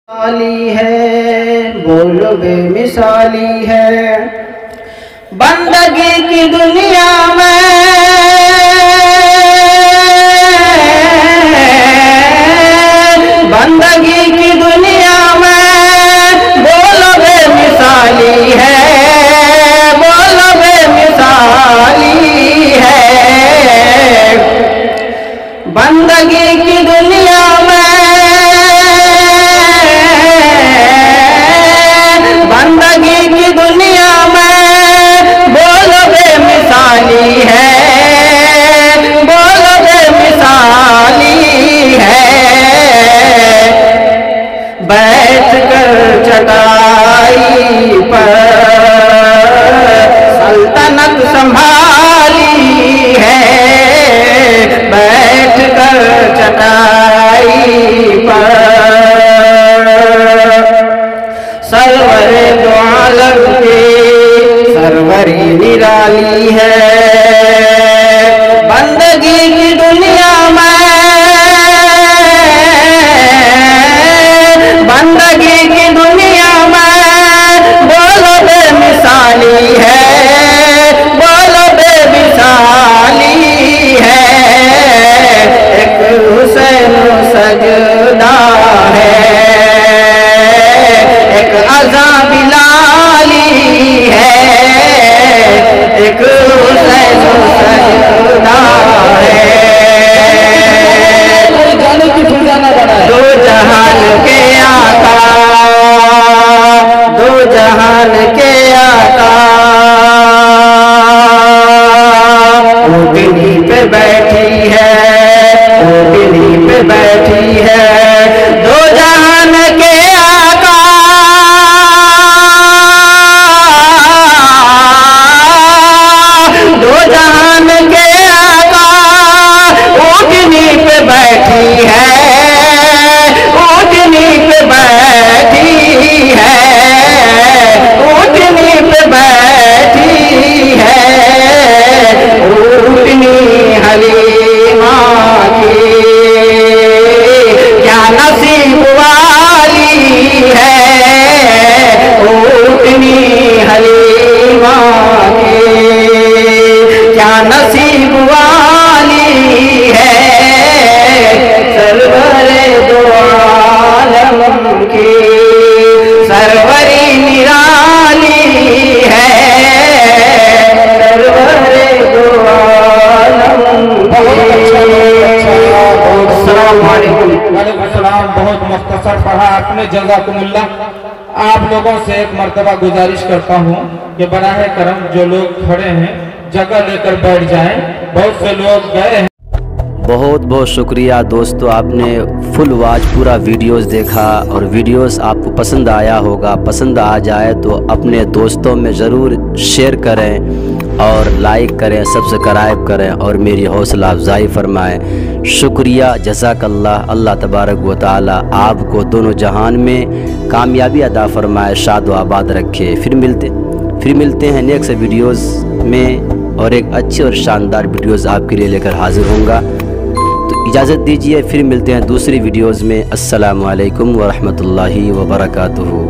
मिसाली है, बोलो बेमिसाली है। बंदगी की दुनिया में बंदगी की दुनिया में बोलो बेमिसाली है, बोलो बेमिसाली है। बंदगी की दुनिया में बंदगी की दुनिया में बोलो बेमिसाली है, बोलो बेमिसाली है। बैठ कर चटाई पर सल्तनत संभाली है, बैठ कर चटाई पर सरवरे दो आलम की सरवरी निराली है। बंदगी की दुनिया में बंदगी की दुनिया में बोलो बेमिसाली है, बोलो बेमिसाली है। एक हुसैन सजदा है, एक अज़ा बिलाली है, एक हुसैन सजदा है। दो जहान के आका, दो जहान के आका ऊँटनी पे बैठी है, ऊँटनी पे बैठी है। दो जहान के आका, दो जहान के आका ऊँटनी पे बैठी है, ऊँटनी पे बैठी है, ऊँटनी पे बैठी है। ऊँटनी हलीमा की क्या नसीब वाली है, ऊँटनी हलीमा की क्या नसीब वाली है। सरवरे दो आलम की सरवरी निराली है, सरवरे दो आलम सलाम। बहुत मुख्तसर पढ़ा आपने, जज़ाकुमुल्लाह। आप लोगों से एक मर्तबा गुजारिश करता हूँ कि बराह करम जो लोग खड़े हैं जगह लेकर बैठ जाएं। बहुत से लोग गए हैं। बहुत बहुत शुक्रिया दोस्तों, आपने फुल वॉच पूरा वीडियोस देखा और वीडियोस आपको पसंद आया होगा। पसंद आ जाए तो अपने दोस्तों में ज़रूर शेयर करें और लाइक करें, सब्सक्राइब करें और मेरी हौसला अफजाई फरमाएं। शुक्रिया, जज़ाकल्लाह। अल्लाह तबारक व तआला आपको दोनों जहान में कामयाबी अता फरमाए, शाद व आबाद रखे। फिर मिलते हैं नेक्स्ट वीडियोज़ में और एक अच्छी और शानदार वीडियोज़ आपके लिए लेकर हाजिर होऊंगा। तो इजाज़त दीजिए, फिर मिलते हैं दूसरी वीडियोज़ में। अस्सलामु अलैकुम व रहमतुल्लाहि व बरकातुहू।